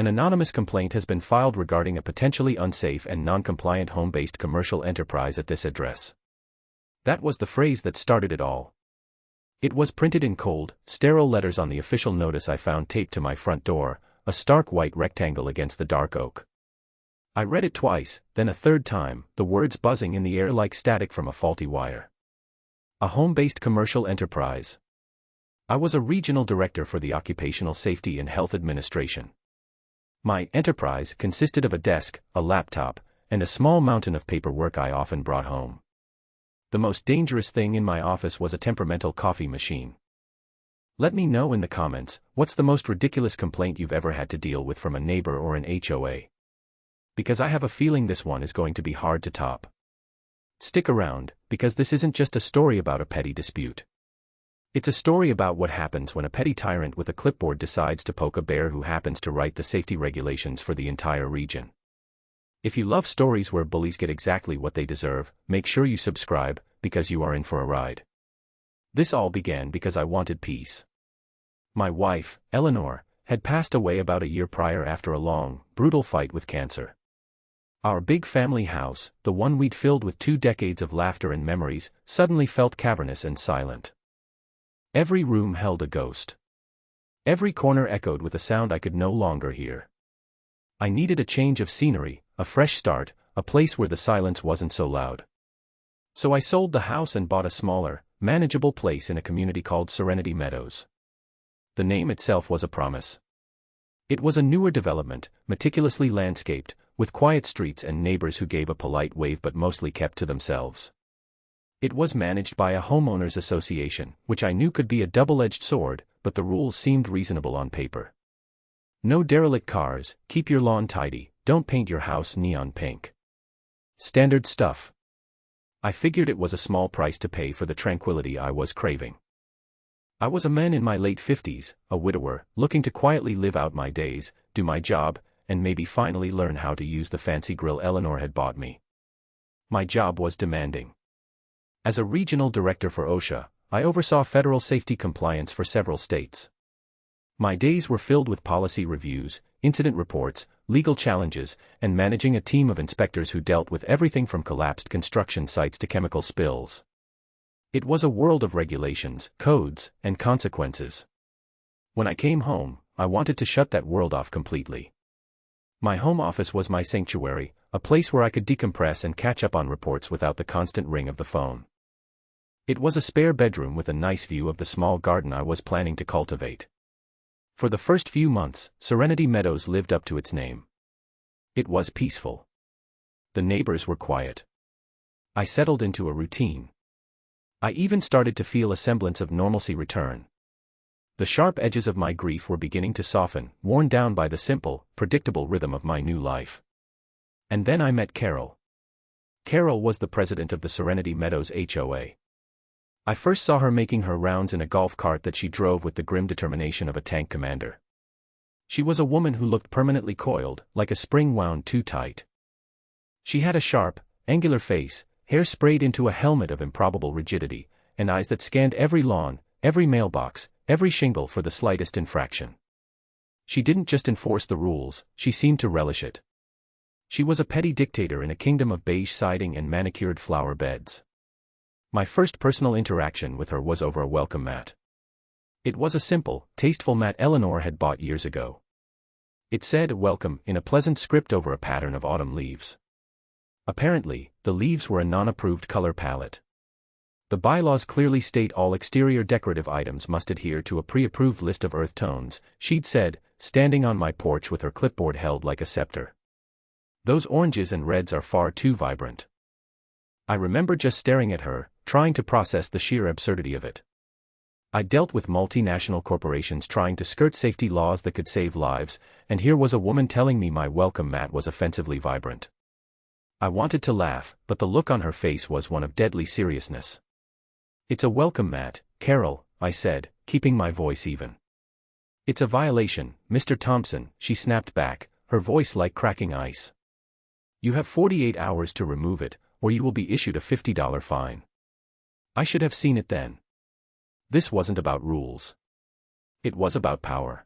An anonymous complaint has been filed regarding a potentially unsafe and non-compliant home-based commercial enterprise at this address. That was the phrase that started it all. It was printed in cold, sterile letters on the official notice I found taped to my front door, a stark white rectangle against the dark oak. I read it twice, then a third time, the words buzzing in the air like static from a faulty wire. A home-based commercial enterprise. I was a regional director for the Occupational Safety and Health Administration. My enterprise consisted of a desk, a laptop, and a small mountain of paperwork I often brought home. The most dangerous thing in my office was a temperamental coffee machine. Let me know in the comments, what's the most ridiculous complaint you've ever had to deal with from a neighbor or an HOA? Because I have a feeling this one is going to be hard to top. Stick around, because this isn't just a story about a petty dispute. It's a story about what happens when a petty tyrant with a clipboard decides to poke a bear who happens to write the safety regulations for the entire region. If you love stories where bullies get exactly what they deserve, make sure you subscribe, because you are in for a ride. This all began because I wanted peace. My wife, Eleanor, had passed away about a year prior after a long, brutal fight with cancer. Our big family house, the one we'd filled with 2 decades of laughter and memories, suddenly felt cavernous and silent. Every room held a ghost. Every corner echoed with a sound I could no longer hear. I needed a change of scenery, a fresh start, a place where the silence wasn't so loud. So I sold the house and bought a smaller, manageable place in a community called Serenity Meadows. The name itself was a promise. It was a newer development, meticulously landscaped, with quiet streets and neighbors who gave a polite wave but mostly kept to themselves. It was managed by a homeowners association, which I knew could be a double-edged sword, but the rules seemed reasonable on paper. No derelict cars, keep your lawn tidy, don't paint your house neon pink. Standard stuff. I figured it was a small price to pay for the tranquility I was craving. I was a man in my late 50s, a widower, looking to quietly live out my days, do my job, and maybe finally learn how to use the fancy grill Eleanor had bought me. My job was demanding. As a regional director for OSHA, I oversaw federal safety compliance for several states. My days were filled with policy reviews, incident reports, legal challenges, and managing a team of inspectors who dealt with everything from collapsed construction sites to chemical spills. It was a world of regulations, codes, and consequences. When I came home, I wanted to shut that world off completely. My home office was my sanctuary, a place where I could decompress and catch up on reports without the constant ring of the phone. It was a spare bedroom with a nice view of the small garden I was planning to cultivate. For the first few months, Serenity Meadows lived up to its name. It was peaceful. The neighbors were quiet. I settled into a routine. I even started to feel a semblance of normalcy return. The sharp edges of my grief were beginning to soften, worn down by the simple, predictable rhythm of my new life. And then I met Carol. Carol was the president of the Serenity Meadows HOA. I first saw her making her rounds in a golf cart that she drove with the grim determination of a tank commander. She was a woman who looked permanently coiled, like a spring wound too tight. She had a sharp, angular face, hair sprayed into a helmet of improbable rigidity, and eyes that scanned every lawn, every mailbox, every shingle for the slightest infraction. She didn't just enforce the rules, she seemed to relish it. She was a petty dictator in a kingdom of beige siding and manicured flower beds. My first personal interaction with her was over a welcome mat. It was a simple, tasteful mat Eleanor had bought years ago. It said, "Welcome," in a pleasant script over a pattern of autumn leaves. Apparently, the leaves were a non-approved color palette. The bylaws clearly state all exterior decorative items must adhere to a pre-approved list of earth tones, she'd said, standing on my porch with her clipboard held like a scepter. Those oranges and reds are far too vibrant. I remember just staring at her, trying to process the sheer absurdity of it. I dealt with multinational corporations trying to skirt safety laws that could save lives, and here was a woman telling me my welcome mat was offensively vibrant. I wanted to laugh, but the look on her face was one of deadly seriousness. "It's a welcome mat, Carol," I said, keeping my voice even. "It's a violation, Mr. Thompson," she snapped back, her voice like cracking ice. "You have 48 hours to remove it, or you will be issued a $50 fine." I should have seen it then. This wasn't about rules. It was about power.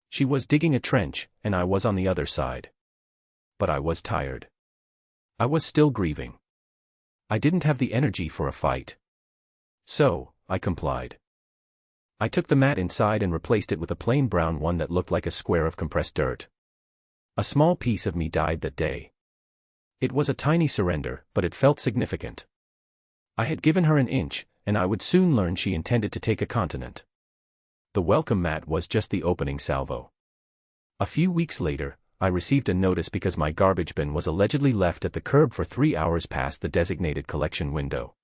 She was digging a trench, and I was on the other side. But I was tired. I was still grieving. I didn't have the energy for a fight. So, I complied. I took the mat inside and replaced it with a plain brown one that looked like a square of compressed dirt. A small piece of me died that day. It was a tiny surrender, but it felt significant. I had given her an inch, and I would soon learn she intended to take a continent. The welcome mat was just the opening salvo. A few weeks later, I received a notice because my garbage bin was allegedly left at the curb for 3 hours past the designated collection window.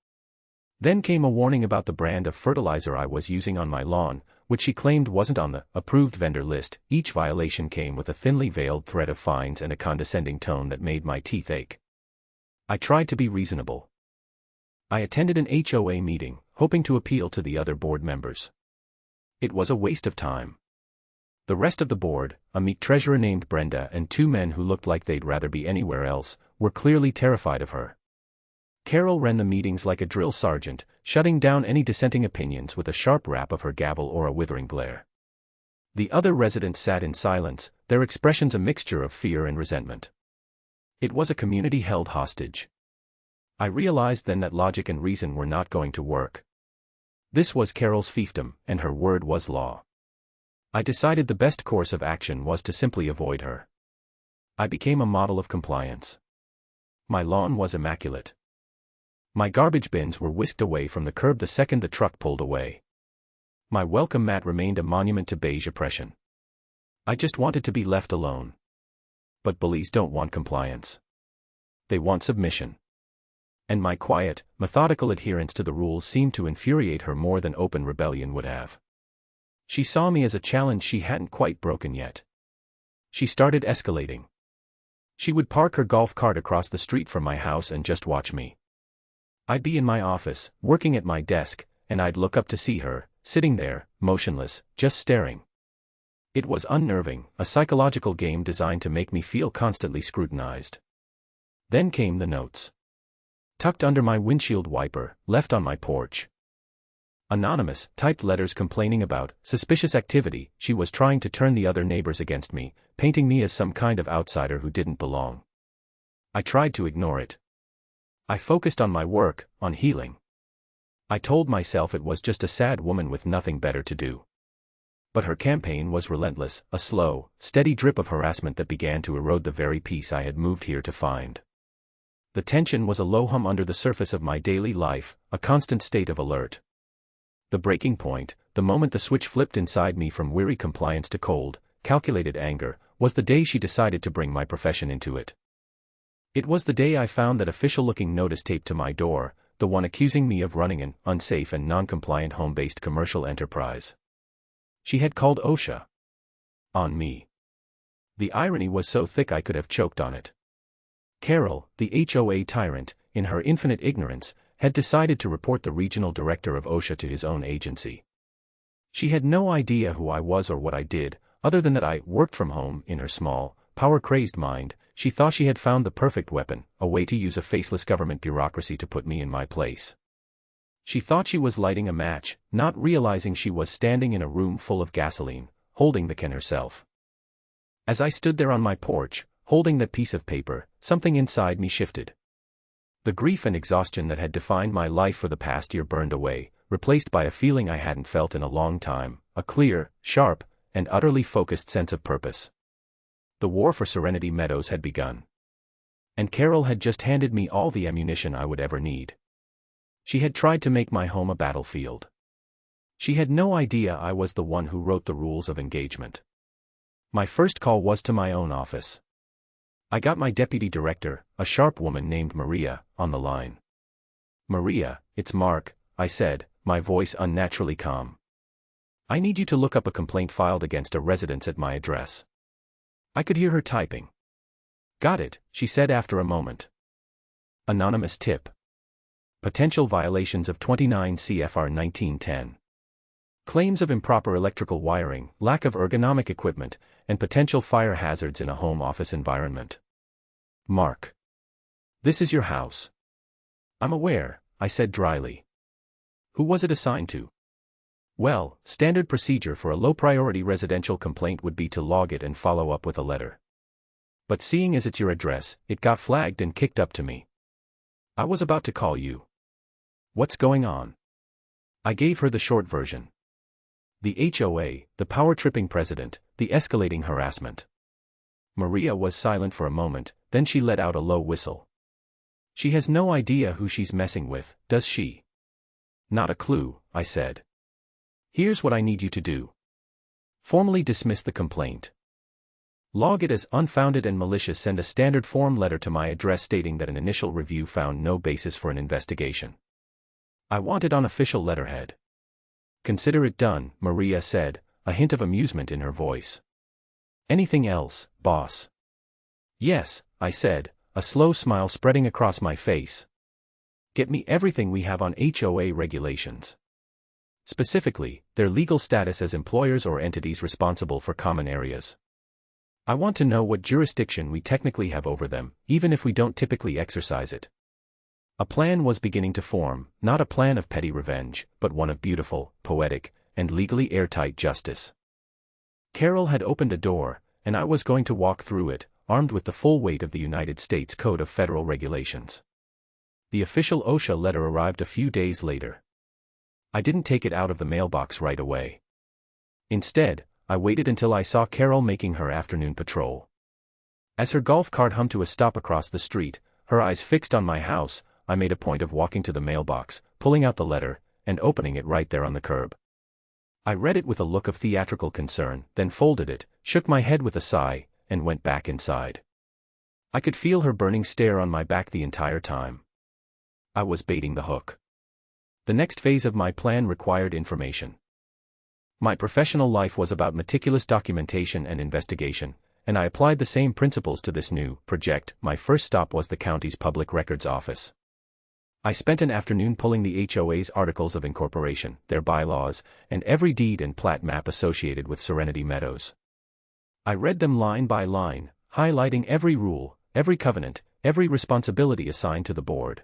Then came a warning about the brand of fertilizer I was using on my lawn, which she claimed wasn't on the approved vendor list. Each violation came with a thinly veiled threat of fines and a condescending tone that made my teeth ache. I tried to be reasonable. I attended an HOA meeting, hoping to appeal to the other board members. It was a waste of time. The rest of the board, a meek treasurer named Brenda and 2 men who looked like they'd rather be anywhere else, were clearly terrified of her. Carol ran the meetings like a drill sergeant, shutting down any dissenting opinions with a sharp rap of her gavel or a withering glare. The other residents sat in silence, their expressions a mixture of fear and resentment. It was a community held hostage. I realized then that logic and reason were not going to work. This was Carol's fiefdom, and her word was law. I decided the best course of action was to simply avoid her. I became a model of compliance. My lawn was immaculate. My garbage bins were whisked away from the curb the second the truck pulled away. My welcome mat remained a monument to beige oppression. I just wanted to be left alone. But bullies don't want compliance. They want submission. And my quiet, methodical adherence to the rules seemed to infuriate her more than open rebellion would have. She saw me as a challenge she hadn't quite broken yet. She started escalating. She would park her golf cart across the street from my house and just watch me. I'd be in my office, working at my desk, and I'd look up to see her, sitting there, motionless, just staring. It was unnerving, a psychological game designed to make me feel constantly scrutinized. Then came the notes. Tucked under my windshield wiper, left on my porch. Anonymous, typed letters complaining about suspicious activity. She was trying to turn the other neighbors against me, painting me as some kind of outsider who didn't belong. I tried to ignore it. I focused on my work, on healing. I told myself it was just a sad woman with nothing better to do. But her campaign was relentless, a slow, steady drip of harassment that began to erode the very peace I had moved here to find. The tension was a low hum under the surface of my daily life, a constant state of alert. The breaking point, the moment the switch flipped inside me from weary compliance to cold, calculated anger, was the day she decided to bring my profession into it. It was the day I found that official-looking notice taped to my door, the one accusing me of running an unsafe and non-compliant home-based commercial enterprise. She had called OSHA on me. The irony was so thick I could have choked on it. Carol, the HOA tyrant, in her infinite ignorance, had decided to report the regional director of OSHA to his own agency. She had no idea who I was or what I did, other than that I worked from home. In her small, power-crazed mind, she thought she had found the perfect weapon, a way to use a faceless government bureaucracy to put me in my place. She thought she was lighting a match, not realizing she was standing in a room full of gasoline, holding the can herself. As I stood there on my porch, holding that piece of paper, something inside me shifted. The grief and exhaustion that had defined my life for the past year burned away, replaced by a feeling I hadn't felt in a long time, a clear, sharp, and utterly focused sense of purpose. The war for Serenity Meadows had begun. And Carol had just handed me all the ammunition I would ever need. She had tried to make my home a battlefield. She had no idea I was the one who wrote the rules of engagement. My first call was to my own office. I got my deputy director, a sharp woman named Maria, on the line. "Maria, it's Mark," I said, my voice unnaturally calm. "I need you to look up a complaint filed against a resident at my address." I could hear her typing. "Got it," she said after a moment. Anonymous tip. Potential violations of 29 CFR 1910. Claims of improper electrical wiring, lack of ergonomic equipment, and potential fire hazards in a home office environment. Mark. "This is your house." "I'm aware," I said dryly. "Who was it assigned to?" Well, standard procedure for a low-priority residential complaint would be to log it and follow up with a letter. But seeing as it's your address, it got flagged and kicked up to me. I was about to call you. What's going on? I gave her the short version. The HOA, the power-tripping president, the escalating harassment. Maria was silent for a moment, then she let out a low whistle. She has no idea who she's messing with, does she? Not a clue, I said. Here's what I need you to do. Formally dismiss the complaint. Log it as unfounded and malicious. Send a standard form letter to my address stating that an initial review found no basis for an investigation. I want it on official letterhead. Consider it done, Maria said, a hint of amusement in her voice. Anything else, boss? Yes, I said, a slow smile spreading across my face. Get me everything we have on HOA regulations. Specifically, their legal status as employers or entities responsible for common areas. I want to know what jurisdiction we technically have over them, even if we don't typically exercise it. A plan was beginning to form, not a plan of petty revenge, but one of beautiful, poetic, and legally airtight justice. Carol had opened a door, and I was going to walk through it, armed with the full weight of the United States Code of Federal Regulations. The official OSHA letter arrived a few days later. I didn't take it out of the mailbox right away. Instead, I waited until I saw Carol making her afternoon patrol. As her golf cart hummed to a stop across the street, her eyes fixed on my house, I made a point of walking to the mailbox, pulling out the letter, and opening it right there on the curb. I read it with a look of theatrical concern, then folded it, shook my head with a sigh, and went back inside. I could feel her burning stare on my back the entire time. I was baiting the hook. The next phase of my plan required information. My professional life was about meticulous documentation and investigation, and I applied the same principles to this new project. My first stop was the county's Public Records Office. I spent an afternoon pulling the HOA's articles of incorporation, their bylaws, and every deed and plat map associated with Serenity Meadows. I read them line by line, highlighting every rule, every covenant, every responsibility assigned to the board.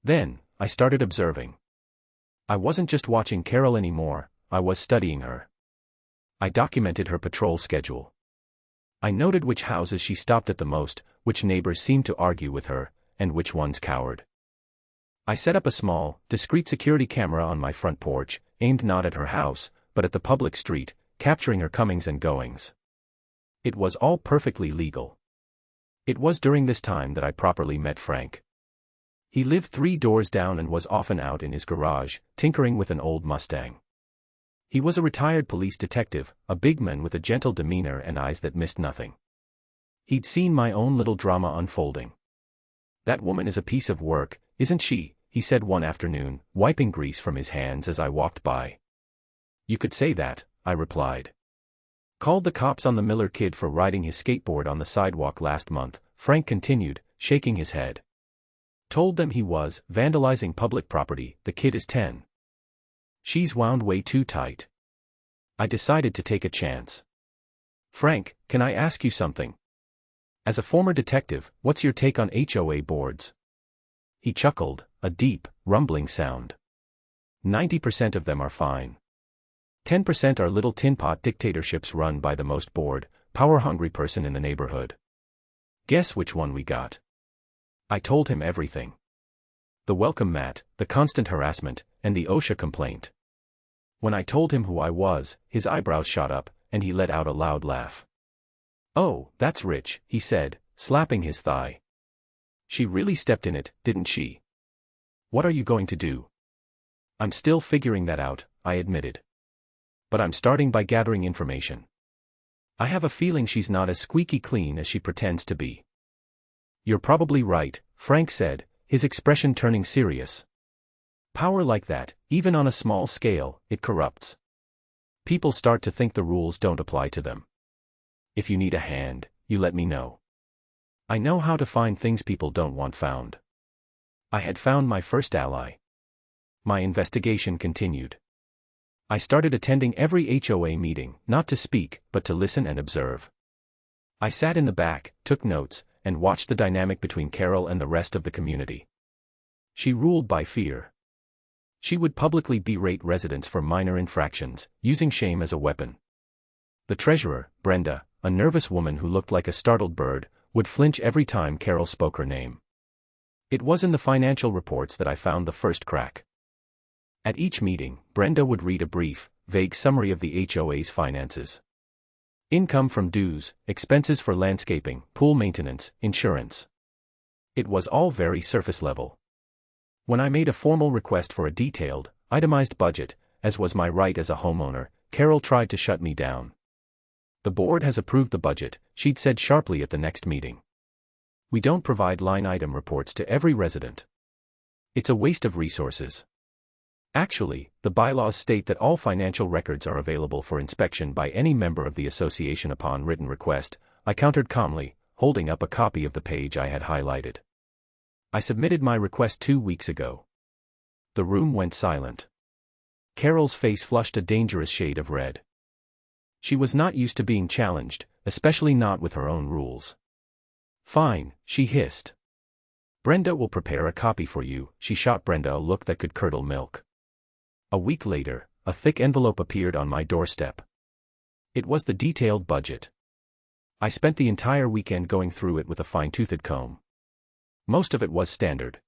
Then, I started observing. I wasn't just watching Carol anymore, I was studying her. I documented her patrol schedule. I noted which houses she stopped at the most, which neighbors seemed to argue with her, and which ones cowered. I set up a small, discreet security camera on my front porch, aimed not at her house, but at the public street, capturing her comings and goings. It was all perfectly legal. It was during this time that I properly met Frank. He lived 3 doors down and was often out in his garage, tinkering with an old Mustang. He was a retired police detective, a big man with a gentle demeanor and eyes that missed nothing. He'd seen my own little drama unfolding. "That woman is a piece of work, isn't she?" he said one afternoon, wiping grease from his hands as I walked by. "You could say that," I replied. "Called the cops on the Miller kid for riding his skateboard on the sidewalk last month," Frank continued, shaking his head. "Told them he was vandalizing public property. The kid is 10. She's wound way too tight." I decided to take a chance. "Frank, can I ask you something? As a former detective, what's your take on HOA boards?" He chuckled, a deep, rumbling sound. 90% of them are fine. 10% are little tin-pot dictatorships run by the most bored, power-hungry person in the neighborhood. Guess which one we got? I told him everything. The welcome mat, the constant harassment, and the OSHA complaint. When I told him who I was, his eyebrows shot up, and he let out a loud laugh. "Oh, that's rich," he said, slapping his thigh. "She really stepped in it, didn't she?" "What are you going to do?" "I'm still figuring that out," I admitted. "But I'm starting by gathering information. I have a feeling she's not as squeaky clean as she pretends to be." "You're probably right," Frank said, his expression turning serious. "Power like that, even on a small scale, it corrupts. People start to think the rules don't apply to them. If you need a hand, you let me know. I know how to find things people don't want found." I had found my first ally. My investigation continued. I started attending every HOA meeting, not to speak, but to listen and observe. I sat in the back, took notes, and watched the dynamic between Carol and the rest of the community. She ruled by fear. She would publicly berate residents for minor infractions, using shame as a weapon. The treasurer, Brenda, a nervous woman who looked like a startled bird, would flinch every time Carol spoke her name. It was in the financial reports that I found the first crack. At each meeting, Brenda would read a brief, vague summary of the HOA's finances. Income from dues, expenses for landscaping, pool maintenance, insurance. It was all very surface level. When I made a formal request for a detailed, itemized budget, as was my right as a homeowner, Carol tried to shut me down. "The board has approved the budget," she'd said sharply at the next meeting. "We don't provide line-item reports to every resident. It's a waste of resources." Actually, the bylaws state that all financial records are available for inspection by any member of the association upon written request, I countered calmly, holding up a copy of the page I had highlighted. "I submitted my request 2 weeks ago." The room went silent. Carol's face flushed a dangerous shade of red. She was not used to being challenged, especially not with her own rules. "Fine," she hissed. "Brenda will prepare a copy for you." She shot Brenda a look that could curdle milk. A week later, a thick envelope appeared on my doorstep. It was the detailed budget. I spent the entire weekend going through it with a fine-toothed comb. Most of it was standard.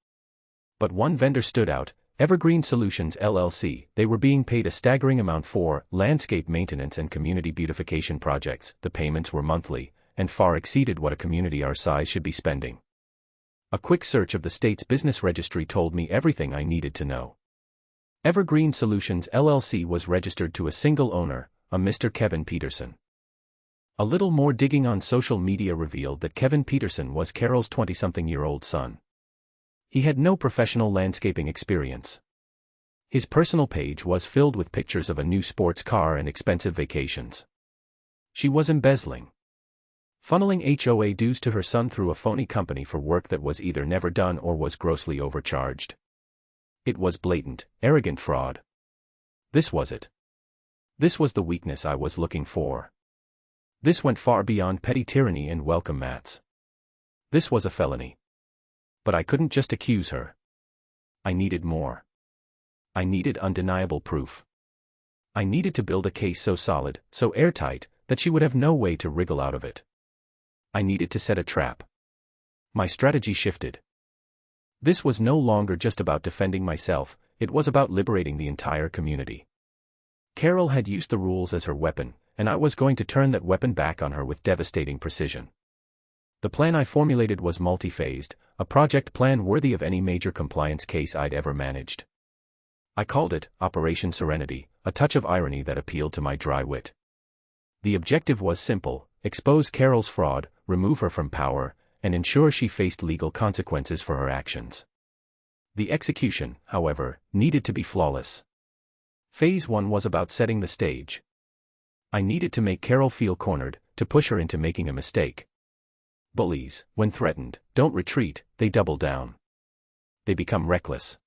But one vendor stood out, Evergreen Solutions LLC. They were being paid a staggering amount for landscape maintenance and community beautification projects. The payments were monthly, and far exceeded what a community our size should be spending. A quick search of the state's business registry told me everything I needed to know. Evergreen Solutions LLC was registered to a single owner, a Mr. Kevin Peterson. A little more digging on social media revealed that Kevin Peterson was Carol's 20-something-year-old son. He had no professional landscaping experience. His personal page was filled with pictures of a new sports car and expensive vacations. She was embezzling. Funneling HOA dues to her son through a phony company for work that was either never done or was grossly overcharged. It was blatant, arrogant fraud. This was it. This was the weakness I was looking for. This went far beyond petty tyranny and welcome mats. This was a felony. But I couldn't just accuse her. I needed more. I needed undeniable proof. I needed to build a case so solid, so airtight, that she would have no way to wriggle out of it. I needed to set a trap. My strategy shifted. This was no longer just about defending myself, it was about liberating the entire community. Carol had used the rules as her weapon, and I was going to turn that weapon back on her with devastating precision. The plan I formulated was multi-phased, a project plan worthy of any major compliance case I'd ever managed. I called it Operation Serenity, a touch of irony that appealed to my dry wit. The objective was simple: expose Carol's fraud, remove her from power, and ensure she faced legal consequences for her actions. The execution, however, needed to be flawless. Phase 1 was about setting the stage. I needed to make Carol feel cornered, to push her into making a mistake. Bullies, when threatened, don't retreat, they double down. They become reckless.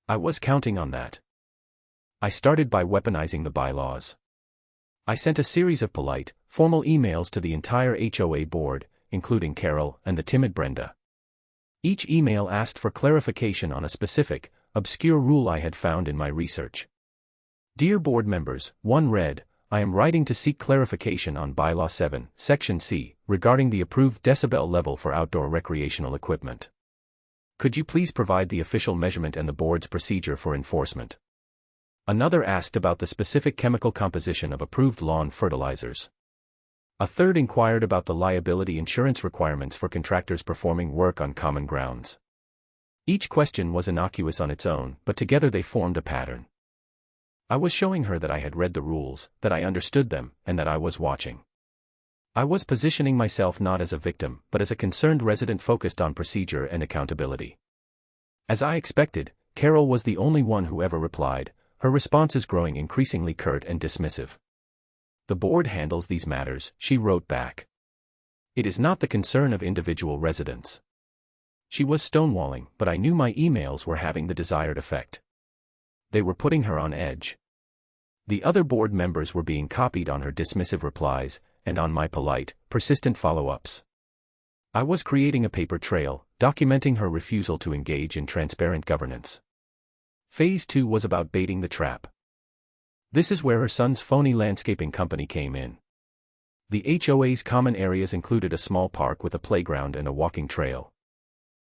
I was counting on that. I started by weaponizing the bylaws. I sent a series of polite, formal emails to the entire HOA board, including Carol and the timid Brenda. Each email asked for clarification on a specific, obscure rule I had found in my research. "Dear board members," one read, "I am writing to seek clarification on Bylaw 7, Section C, regarding the approved decibel level for outdoor recreational equipment. Could you please provide the official measurement and the board's procedure for enforcement?" Another asked about the specific chemical composition of approved lawn fertilizers. A third inquired about the liability insurance requirements for contractors performing work on common grounds. Each question was innocuous on its own, but together they formed a pattern. I was showing her that I had read the rules, that I understood them, and that I was watching. I was positioning myself not as a victim, but as a concerned resident focused on procedure and accountability. As I expected, Carol was the only one who ever replied, her responses growing increasingly curt and dismissive. "The board handles these matters," she wrote back. "It is not the concern of individual residents." She was stonewalling, but I knew my emails were having the desired effect. They were putting her on edge. The other board members were being copied on her dismissive replies, and on my polite, persistent follow-ups. I was creating a paper trail, documenting her refusal to engage in transparent governance. Phase 2 was about baiting the trap. This is where her son's phony landscaping company came in. The HOA's common areas included a small park with a playground and a walking trail.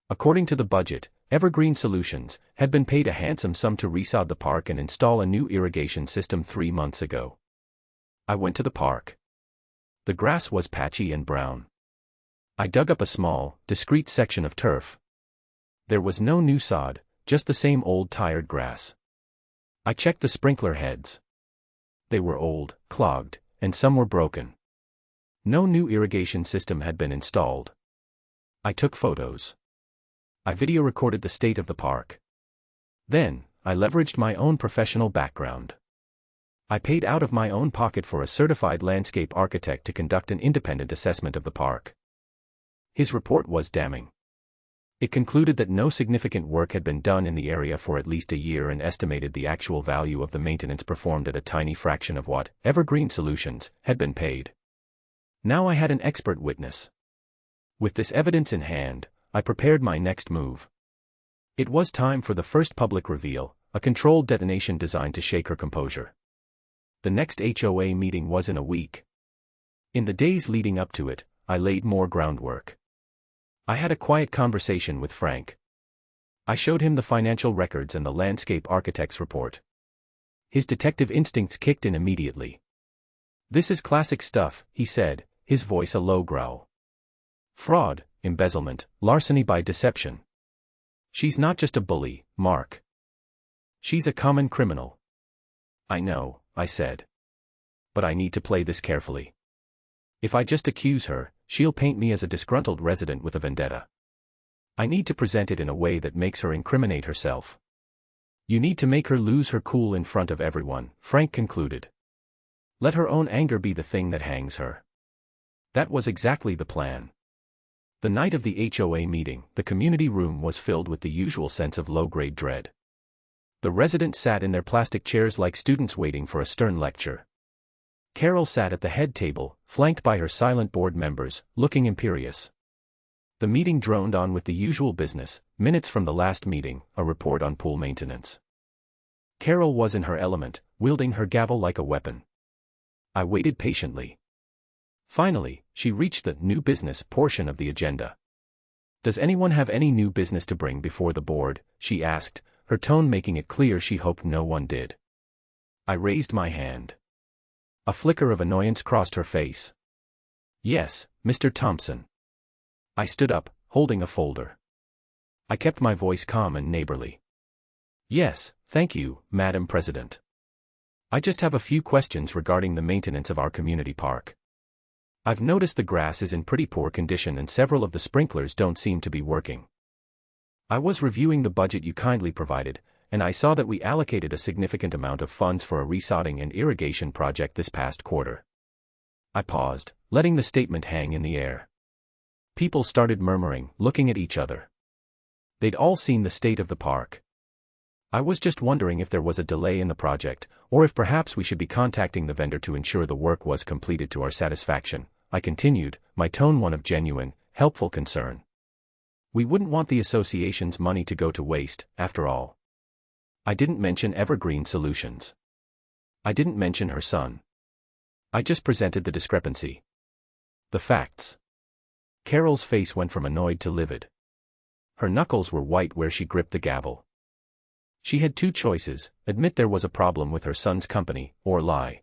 According to the budget, Evergreen Solutions had been paid a handsome sum to resod the park and install a new irrigation system 3 months ago. I went to the park. The grass was patchy and brown. I dug up a small, discreet section of turf. There was no new sod, just the same old tired grass. I checked the sprinkler heads. They were old, clogged, and some were broken. No new irrigation system had been installed. I took photos. I video recorded the state of the park. Then, I leveraged my own professional background. I paid out of my own pocket for a certified landscape architect to conduct an independent assessment of the park. His report was damning. It concluded that no significant work had been done in the area for at least a year and estimated the actual value of the maintenance performed at a tiny fraction of what Evergreen Solutions had been paid. Now I had an expert witness. With this evidence in hand, I prepared my next move. It was time for the first public reveal, a controlled detonation designed to shake her composure. The next HOA meeting was in a week. In the days leading up to it, I laid more groundwork. I had a quiet conversation with Frank. I showed him the financial records and the landscape architect's report. His detective instincts kicked in immediately. "This is classic stuff," he said, his voice a low growl. "Fraud, embezzlement, larceny by deception. She's not just a bully, Mark. She's a common criminal." "I know," I said. "But I need to play this carefully. If I just accuse her, she'll paint me as a disgruntled resident with a vendetta. I need to present it in a way that makes her incriminate herself. You need to make her lose her cool in front of everyone," Frank concluded. "Let her own anger be the thing that hangs her." That was exactly the plan. The night of the HOA meeting, the community room was filled with the usual sense of low-grade dread. The residents sat in their plastic chairs like students waiting for a stern lecture. Carol sat at the head table, flanked by her silent board members, looking imperious. The meeting droned on with the usual business, minutes from the last meeting, a report on pool maintenance. Carol was in her element, wielding her gavel like a weapon. I waited patiently. Finally, she reached the new business portion of the agenda. "Does anyone have any new business to bring before the board?" she asked, her tone making it clear she hoped no one did. I raised my hand. A flicker of annoyance crossed her face. "Yes, Mr. Thompson." I stood up, holding a folder. I kept my voice calm and neighborly. "Yes, thank you, Madam President. I just have a few questions regarding the maintenance of our community park. I've noticed the grass is in pretty poor condition and several of the sprinklers don't seem to be working. I was reviewing the budget you kindly provided, and I saw that we allocated a significant amount of funds for a resodding and irrigation project this past quarter." I paused, letting the statement hang in the air. People started murmuring, looking at each other. They'd all seen the state of the park. I was just wondering if there was a delay in the project, or if perhaps we should be contacting the vendor to ensure the work was completed to our satisfaction, I continued, my tone one of genuine, helpful concern. We wouldn't want the association's money to go to waste, after all. I didn't mention Evergreen Solutions. I didn't mention her son. I just presented the discrepancy. The facts. Carol's face went from annoyed to livid. Her knuckles were white where she gripped the gavel. She had two choices: admit there was a problem with her son's company, or lie.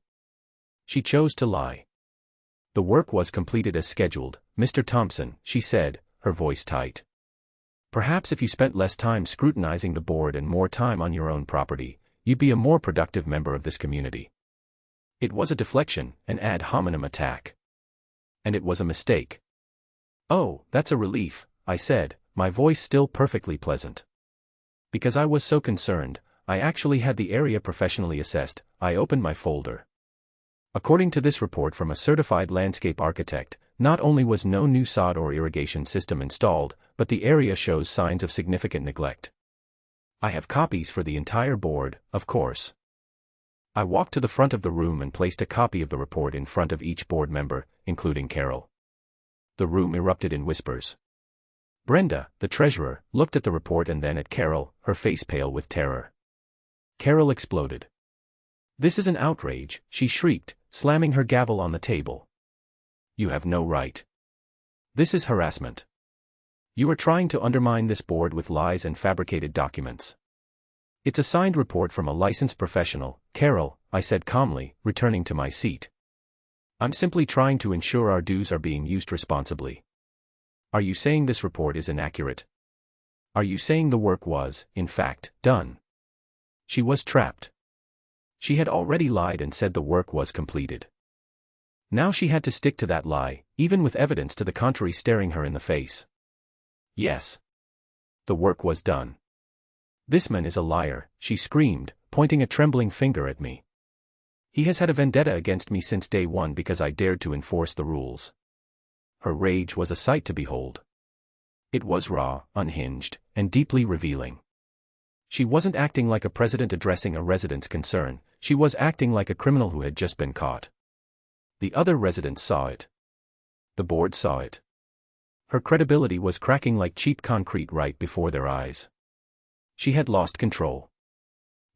She chose to lie. "The work was completed as scheduled, Mr. Thompson," she said, her voice tight. "Perhaps if you spent less time scrutinizing the board and more time on your own property, you'd be a more productive member of this community." It was a deflection, an ad hominem attack. And it was a mistake. "Oh, that's a relief," I said, my voice still perfectly pleasant. Because I was so concerned, I actually had the area professionally assessed. I opened my folder. According to this report from a certified landscape architect, not only was no new sod or irrigation system installed, but the area shows signs of significant neglect. I have copies for the entire board, of course. I walked to the front of the room and placed a copy of the report in front of each board member, including Carol. The room erupted in whispers. Brenda, the treasurer, looked at the report and then at Carol, her face pale with terror. Carol exploded. "This is an outrage," she shrieked, slamming her gavel on the table. "You have no right. This is harassment. You are trying to undermine this board with lies and fabricated documents." "It's a signed report from a licensed professional, Carol," I said calmly, returning to my seat. "I'm simply trying to ensure our dues are being used responsibly." "Are you saying this report is inaccurate? Are you saying the work was, in fact, done?" She was trapped. She had already lied and said the work was completed. Now she had to stick to that lie, even with evidence to the contrary staring her in the face. "Yes. The work was done." "This man is a liar," she screamed, pointing a trembling finger at me. "He has had a vendetta against me since day one because I dared to enforce the rules." Her rage was a sight to behold. It was raw, unhinged, and deeply revealing. She wasn't acting like a president addressing a resident's concern, she was acting like a criminal who had just been caught. The other residents saw it. The board saw it. Her credibility was cracking like cheap concrete right before their eyes. She had lost control.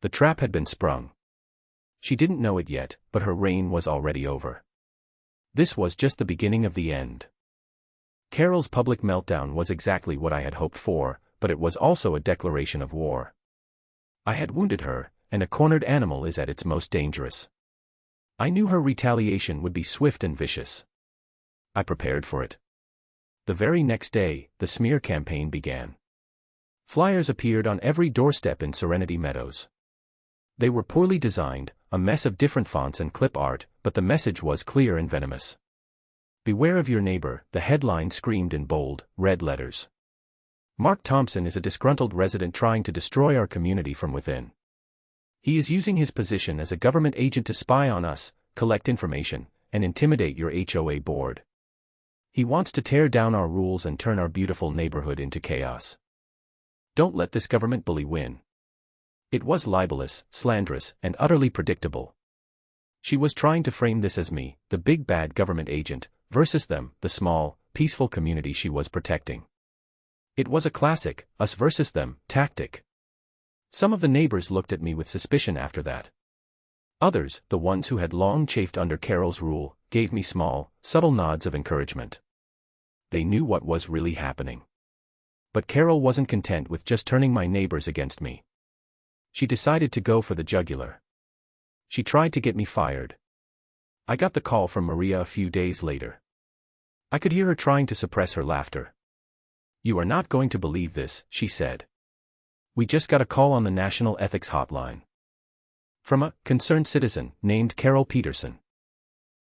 The trap had been sprung. She didn't know it yet, but her reign was already over. This was just the beginning of the end. Carol's public meltdown was exactly what I had hoped for, but it was also a declaration of war. I had wounded her, and a cornered animal is at its most dangerous. I knew her retaliation would be swift and vicious. I prepared for it. The very next day, the smear campaign began. Flyers appeared on every doorstep in Serenity Meadows. They were poorly designed, a mess of different fonts and clip art, but the message was clear and venomous. "Beware of your neighbor," the headline screamed in bold, red letters. "Mark Thompson is a disgruntled resident trying to destroy our community from within. He is using his position as a government agent to spy on us, collect information, and intimidate your HOA board. He wants to tear down our rules and turn our beautiful neighborhood into chaos. Don't let this government bully win." It was libelous, slanderous, and utterly predictable. She was trying to frame this as me, the big bad government agent, versus them, the small, peaceful community she was protecting. It was a classic, us versus them, tactic. Some of the neighbors looked at me with suspicion after that. Others, the ones who had long chafed under Carol's rule, gave me small, subtle nods of encouragement. They knew what was really happening. But Carol wasn't content with just turning my neighbors against me. She decided to go for the jugular. She tried to get me fired. I got the call from Maria a few days later. I could hear her trying to suppress her laughter. "You are not going to believe this," she said. "We just got a call on the National Ethics Hotline. From a concerned citizen named Carol Peterson."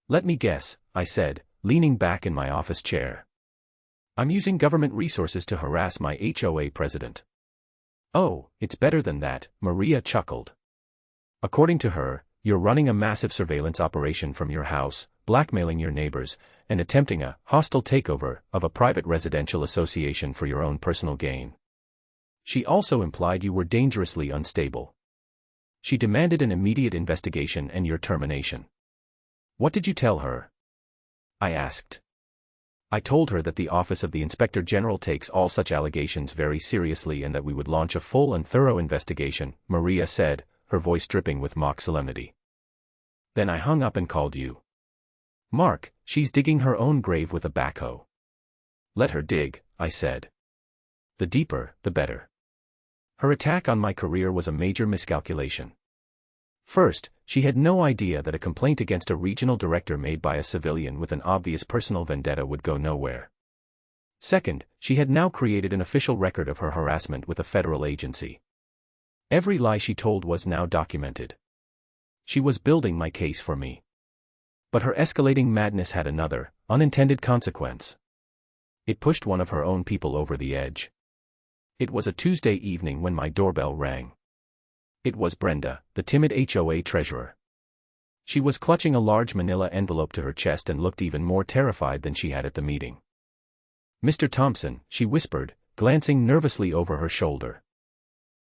"Let me guess," I said, leaning back in my office chair. "I'm using government resources to harass my HOA president." "Oh, it's better than that," Maria chuckled. "According to her, you're running a massive surveillance operation from your house, blackmailing your neighbors, and attempting a hostile takeover of a private residential association for your own personal gain. She also implied you were dangerously unstable. She demanded an immediate investigation and your termination." "What did you tell her?" I asked. "I told her that the Office of the Inspector General takes all such allegations very seriously and that we would launch a full and thorough investigation," Maria said, her voice dripping with mock solemnity. "Then I hung up and called you." "Mark, she's digging her own grave with a backhoe." "Let her dig," I said. "The deeper, the better." Her attack on my career was a major miscalculation. First, she had no idea that a complaint against a regional director made by a civilian with an obvious personal vendetta would go nowhere. Second, she had now created an official record of her harassment with a federal agency. Every lie she told was now documented. She was building my case for me. But her escalating madness had another, unintended consequence. It pushed one of her own people over the edge. It was a Tuesday evening when my doorbell rang. It was Brenda, the timid HOA treasurer. She was clutching a large manila envelope to her chest and looked even more terrified than she had at the meeting. "Mr. Thompson," she whispered, glancing nervously over her shoulder.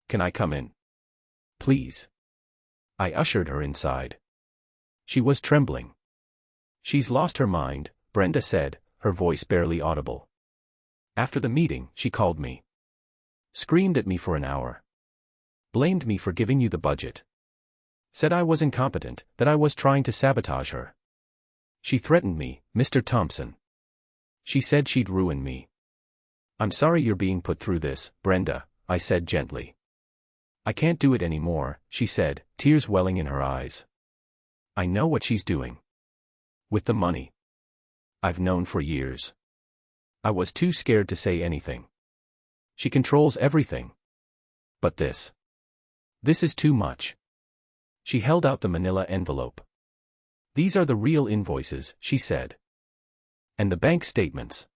"Can I come in? Please?" I ushered her inside. She was trembling. "She's lost her mind," Brenda said, her voice barely audible. "After the meeting, she called me. Screamed at me for an hour. Blamed me for giving you the budget. Said I was incompetent, that I was trying to sabotage her. She threatened me, Mr. Thompson. She said she'd ruin me. I'm sorry you're being put through this, Brenda, I said gently. I can't do it anymore, she said, tears welling in her eyes. I know what she's doing. With the money. I've known for years. I was too scared to say anything. She controls everything. But this is too much. She held out the manila envelope. These are the real invoices, she said. And the bank statements.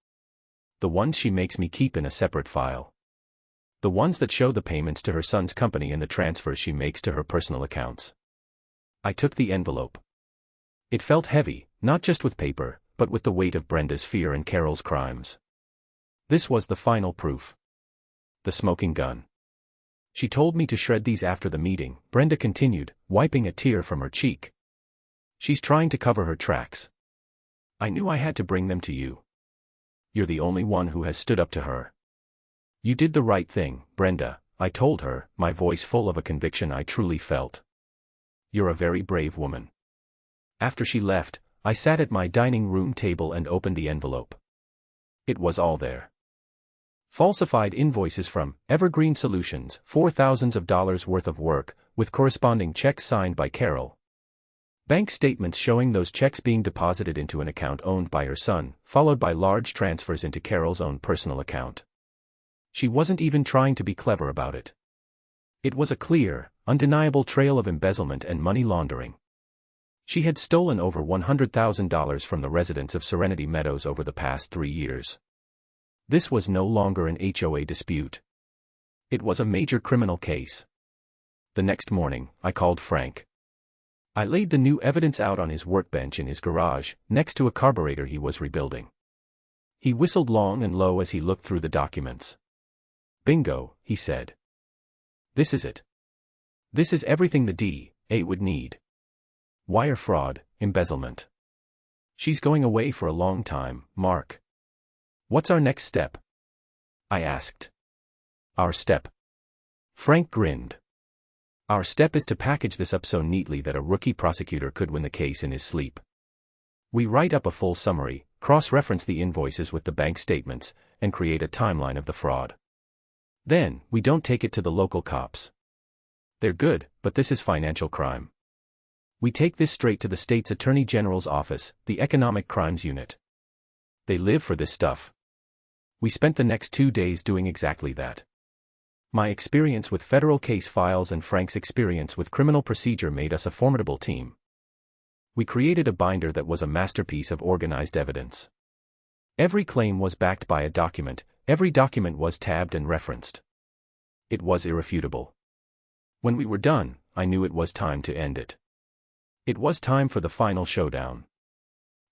The ones she makes me keep in a separate file. The ones that show the payments to her son's company and the transfers she makes to her personal accounts. I took the envelope. It felt heavy, not just with paper, but with the weight of Brenda's fear and Carol's crimes. This was the final proof. The smoking gun. She told me to shred these after the meeting, Brenda continued, wiping a tear from her cheek. She's trying to cover her tracks. I knew I had to bring them to you. You're the only one who has stood up to her. You did the right thing, Brenda, I told her, my voice full of a conviction I truly felt. You're a very brave woman. After she left, I sat at my dining room table and opened the envelope. It was all there. Falsified invoices from Evergreen Solutions for thousands of dollars worth of work, with corresponding checks signed by Carol. Bank statements showing those checks being deposited into an account owned by her son, followed by large transfers into Carol's own personal account. She wasn't even trying to be clever about it. It was a clear, undeniable trail of embezzlement and money laundering. She had stolen over $100,000 from the residents of Serenity Meadows over the past 3 years. This was no longer an HOA dispute. It was a major criminal case. The next morning, I called Frank. I laid the new evidence out on his workbench in his garage, next to a carburetor he was rebuilding. He whistled long and low as he looked through the documents. Bingo, he said. This is it. This is everything the DA would need. Wire fraud, embezzlement. She's going away for a long time, Mark. What's our next step? I asked. Our step. Frank grinned. Our step is to package this up so neatly that a rookie prosecutor could win the case in his sleep. We write up a full summary, cross-reference the invoices with the bank statements, and create a timeline of the fraud. Then, we don't take it to the local cops. They're good, but this is financial crime. We take this straight to the state's Attorney General's office, the Economic Crimes Unit. They live for this stuff. We spent the next 2 days doing exactly that. My experience with federal case files and Frank's experience with criminal procedure made us a formidable team. We created a binder that was a masterpiece of organized evidence. Every claim was backed by a document, every document was tabbed and referenced. It was irrefutable. When we were done, I knew it was time to end it. It was time for the final showdown.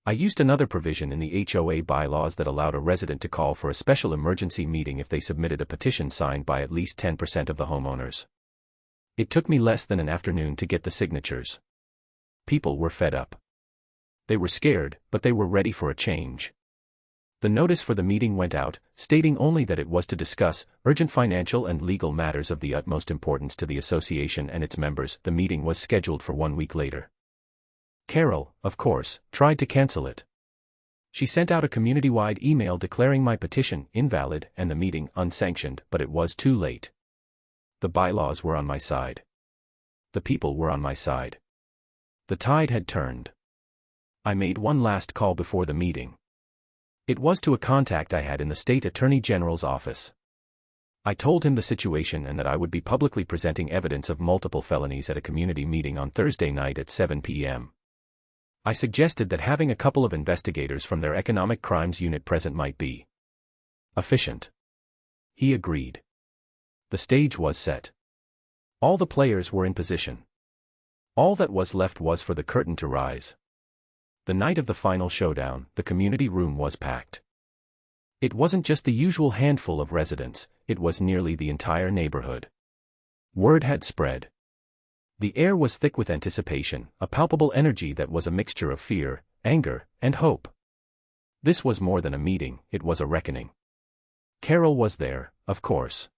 I used another provision in the HOA bylaws that allowed a resident to call for a special emergency meeting if they submitted a petition signed by at least 10% of the homeowners. It took me less than an afternoon to get the signatures. People were fed up. They were scared, but they were ready for a change. The notice for the meeting went out, stating only that it was to discuss urgent financial and legal matters of the utmost importance to the association and its members. The meeting was scheduled for 1 week later. Carol, of course, tried to cancel it. She sent out a community-wide email declaring my petition invalid and the meeting unsanctioned, but it was too late. The bylaws were on my side. The people were on my side. The tide had turned. I made one last call before the meeting. It was to a contact I had in the state attorney general's office. I told him the situation and that I would be publicly presenting evidence of multiple felonies at a community meeting on Thursday night at 7 p.m. I suggested that having a couple of investigators from their Economic Crimes Unit present might be efficient. He agreed. The stage was set. All the players were in position. All that was left was for the curtain to rise. The night of the final showdown, the community room was packed. It wasn't just the usual handful of residents, it was nearly the entire neighborhood. Word had spread. The air was thick with anticipation, a palpable energy that was a mixture of fear, anger, and hope. This was more than a meeting, it was a reckoning. Carol was there, of course.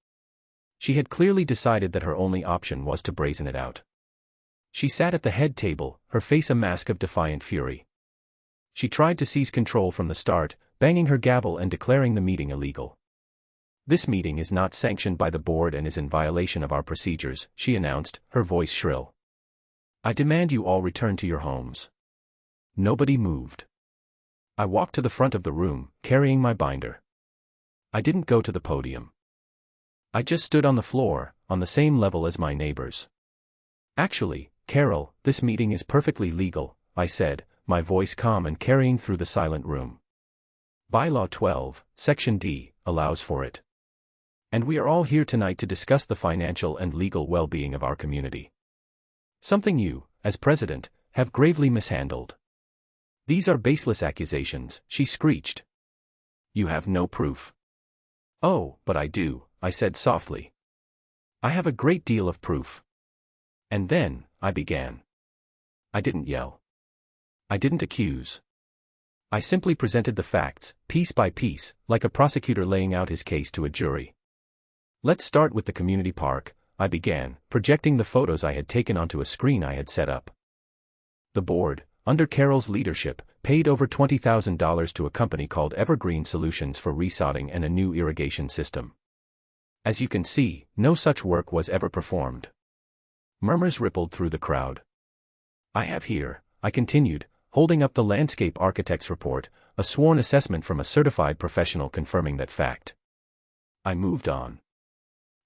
She had clearly decided that her only option was to brazen it out. She sat at the head table, her face a mask of defiant fury. She tried to seize control from the start, banging her gavel and declaring the meeting illegal. "This meeting is not sanctioned by the board and is in violation of our procedures," she announced, her voice shrill. "I demand you all return to your homes." Nobody moved. I walked to the front of the room, carrying my binder. I didn't go to the podium. I just stood on the floor, on the same level as my neighbors. "Actually, Carol, this meeting is perfectly legal," I said, my voice calm and carrying through the silent room. Bylaw 12, Section D, allows for it. And we are all here tonight to discuss the financial and legal well-being of our community. Something you, as president, have gravely mishandled. These are baseless accusations, she screeched. You have no proof. Oh, but I do, I said softly. I have a great deal of proof. And then, I began. I didn't yell. I didn't accuse. I simply presented the facts, piece by piece, like a prosecutor laying out his case to a jury. Let's start with the community park, I began, projecting the photos I had taken onto a screen I had set up. The board, under Carol's leadership, paid over $20,000 to a company called Evergreen Solutions for resodding and a new irrigation system. As you can see, no such work was ever performed. Murmurs rippled through the crowd. I have here, I continued, holding up the landscape architect's report, a sworn assessment from a certified professional confirming that fact. I moved on.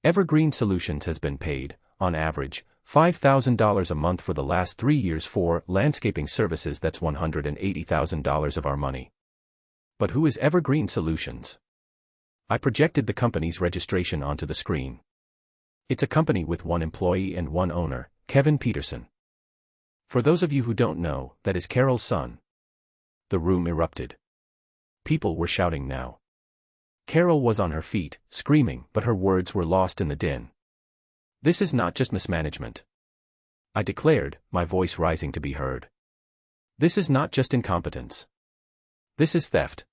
Evergreen Solutions has been paid, on average, $5,000 a month for the last 3 years for landscaping services. That's $180,000 of our money. But who is Evergreen Solutions? I projected the company's registration onto the screen. It's a company with one employee and one owner, Kevin Peterson. For those of you who don't know, that is Carol's son. The room erupted. People were shouting now. Carol was on her feet, screaming, but her words were lost in the din. This is not just mismanagement, I declared, my voice rising to be heard. This is not just incompetence. This is theft.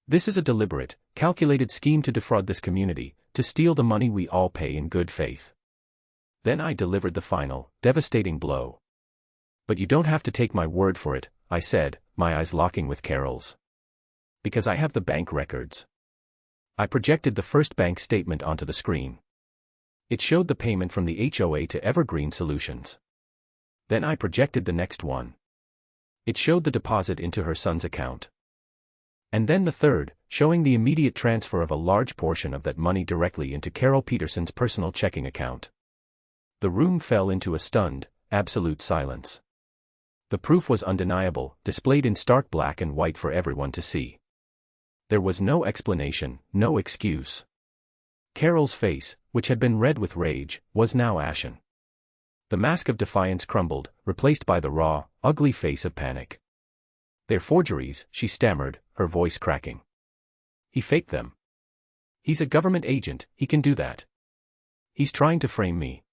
This is a deliberate, calculated scheme to defraud this community, to steal the money we all pay in good faith. Then I delivered the final, devastating blow. But you don't have to take my word for it, I said, my eyes locking with Carol's. Because I have the bank records. I projected the first bank statement onto the screen. It showed the payment from the HOA to Evergreen Solutions. Then I projected the next one. It showed the deposit into her son's account. And then the third, showing the immediate transfer of a large portion of that money directly into Carol Peterson's personal checking account. The room fell into a stunned, absolute silence. The proof was undeniable, displayed in stark black and white for everyone to see. There was no explanation, no excuse. Carol's face, which had been red with rage, was now ashen. The mask of defiance crumbled, replaced by the raw, ugly face of panic. They're forgeries, she stammered, her voice cracking. He faked them. He's a government agent, he can do that. He's trying to frame me.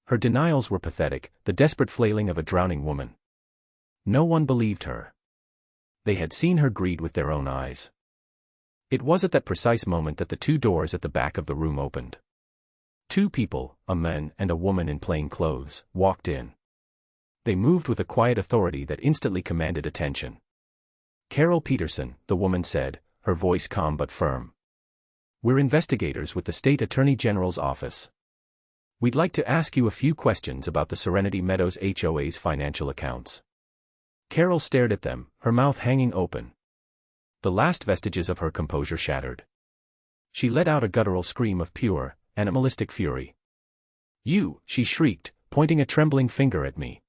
Her denials were pathetic, the desperate flailing of a drowning woman. No one believed her. They had seen her greed with their own eyes. It was at that precise moment that the two doors at the back of the room opened. Two people, a man and a woman in plain clothes, walked in. They moved with a quiet authority that instantly commanded attention. Carol Peterson, the woman said, her voice calm but firm. We're investigators with the State Attorney General's office. We'd like to ask you a few questions about the Serenity Meadows HOA's financial accounts. Carol stared at them, her mouth hanging open. The last vestiges of her composure shattered. She let out a guttural scream of pure, animalistic fury. You, she shrieked, pointing a trembling finger at me.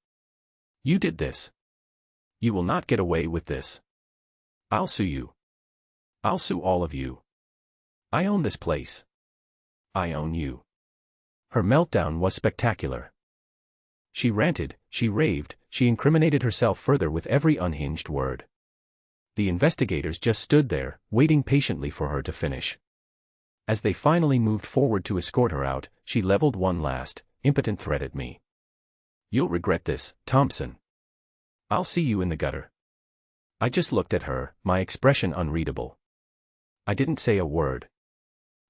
You did this. You will not get away with this. I'll sue you. I'll sue all of you. I own this place. I own you. Her meltdown was spectacular. She ranted, she raved, she incriminated herself further with every unhinged word. The investigators just stood there, waiting patiently for her to finish. As they finally moved forward to escort her out, she leveled one last, impotent threat at me. You'll regret this, Thompson. I'll see you in the gutter. I just looked at her, my expression unreadable. I didn't say a word.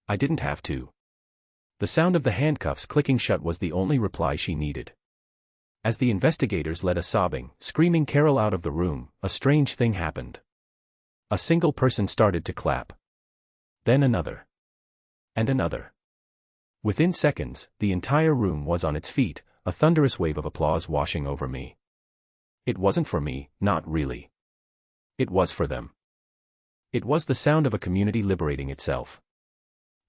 I didn't have to. The sound of the handcuffs clicking shut was the only reply she needed. As the investigators led a sobbing, screaming Carol out of the room, a strange thing happened. A single person started to clap. Then another. And another. Within seconds, the entire room was on its feet, a thunderous wave of applause washing over me. It wasn't for me, not really. It was for them. It was the sound of a community liberating itself.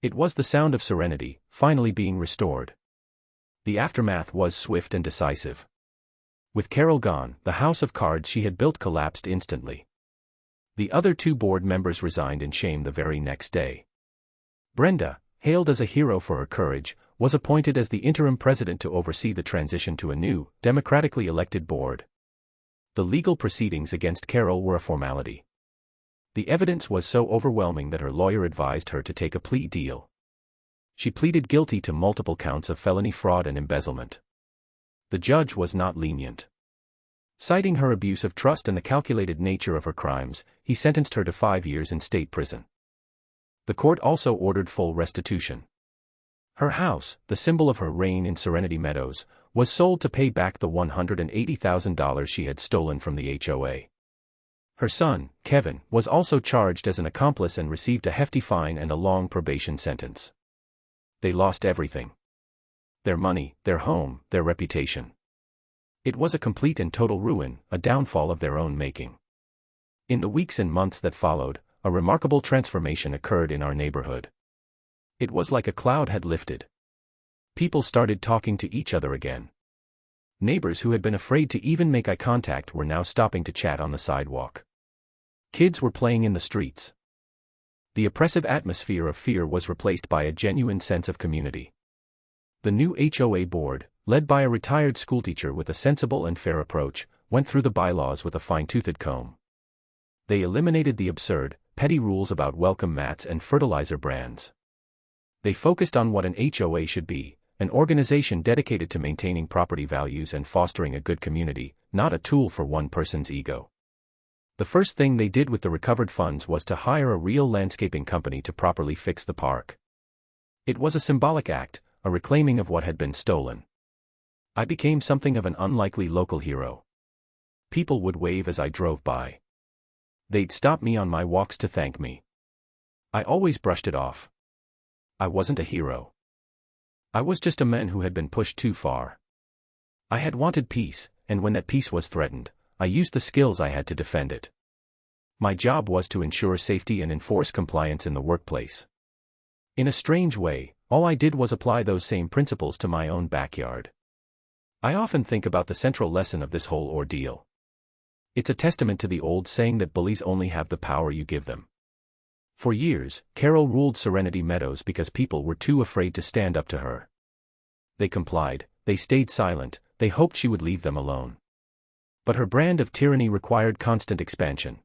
It was the sound of serenity, finally being restored. The aftermath was swift and decisive. With Carol gone, the house of cards she had built collapsed instantly. The other 2 board members resigned in shame the very next day. Brenda, hailed as a hero for her courage, was appointed as the interim president to oversee the transition to a new, democratically elected board. The legal proceedings against Carol were a formality. The evidence was so overwhelming that her lawyer advised her to take a plea deal. She pleaded guilty to multiple counts of felony fraud and embezzlement. The judge was not lenient. Citing her abuse of trust and the calculated nature of her crimes, he sentenced her to 5 years in state prison. The court also ordered full restitution. Her house, the symbol of her reign in Serenity Meadows, was sold to pay back the $180,000 she had stolen from the HOA. Her son, Kevin, was also charged as an accomplice and received a hefty fine and a long probation sentence. They lost everything. Their money, their home, their reputation. It was a complete and total ruin, a downfall of their own making. In the weeks and months that followed, a remarkable transformation occurred in our neighborhood. It was like a cloud had lifted. People started talking to each other again. Neighbors who had been afraid to even make eye contact were now stopping to chat on the sidewalk. Kids were playing in the streets. The oppressive atmosphere of fear was replaced by a genuine sense of community. The new HOA board, led by a retired schoolteacher with a sensible and fair approach, went through the bylaws with a fine-toothed comb. They eliminated the absurd, petty rules about welcome mats and fertilizer brands. They focused on what an HOA should be, an organization dedicated to maintaining property values and fostering a good community, not a tool for one person's ego. The first thing they did with the recovered funds was to hire a real landscaping company to properly fix the park. It was a symbolic act, a reclaiming of what had been stolen. I became something of an unlikely local hero. People would wave as I drove by. They'd stop me on my walks to thank me. I always brushed it off. I wasn't a hero. I was just a man who had been pushed too far. I had wanted peace, and when that peace was threatened, I used the skills I had to defend it. My job was to ensure safety and enforce compliance in the workplace. In a strange way, all I did was apply those same principles to my own backyard. I often think about the central lesson of this whole ordeal. It's a testament to the old saying that bullies only have the power you give them. For years, Carol ruled Serenity Meadows because people were too afraid to stand up to her. They complied, they stayed silent, they hoped she would leave them alone. But her brand of tyranny required constant expansion.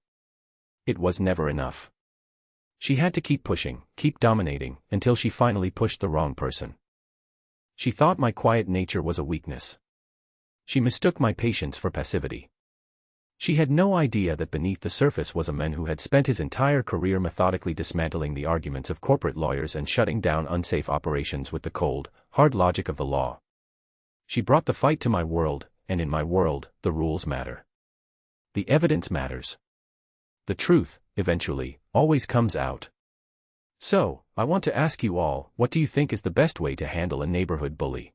It was never enough. She had to keep pushing, keep dominating, until she finally pushed the wrong person. She thought my quiet nature was a weakness. She mistook my patience for passivity. She had no idea that beneath the surface was a man who had spent his entire career methodically dismantling the arguments of corporate lawyers and shutting down unsafe operations with the cold, hard logic of the law. She brought the fight to my world, and in my world, the rules matter. The evidence matters. The truth, eventually, always comes out. So, I want to ask you all, what do you think is the best way to handle a neighborhood bully?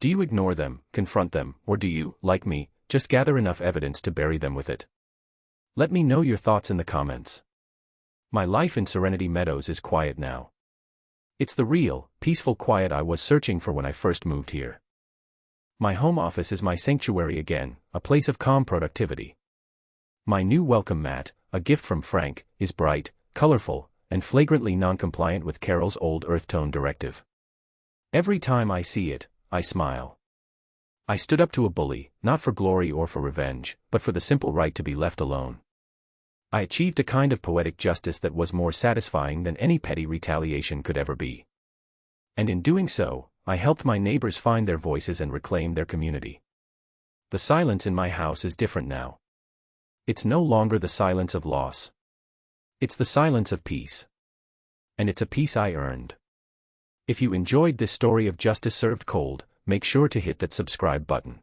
Do you ignore them, confront them, or do you, like me, just gather enough evidence to bury them with it? Let me know your thoughts in the comments. My life in Serenity Meadows is quiet now. It's the real, peaceful quiet I was searching for when I first moved here. My home office is my sanctuary again, a place of calm productivity. My new welcome mat, a gift from Frank, is bright, colorful, and flagrantly non-compliant with Carol's old earth tone directive. Every time I see it, I smile. I stood up to a bully, not for glory or for revenge, but for the simple right to be left alone. I achieved a kind of poetic justice that was more satisfying than any petty retaliation could ever be. And in doing so, I helped my neighbors find their voices and reclaim their community. The silence in my house is different now. It's no longer the silence of loss. It's the silence of peace. And it's a peace I earned. If you enjoyed this story of justice served cold, make sure to hit that subscribe button.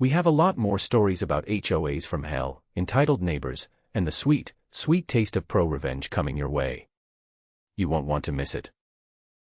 We have a lot more stories about HOAs from hell, entitled neighbors, and the sweet, sweet taste of pro-revenge coming your way. You won't want to miss it.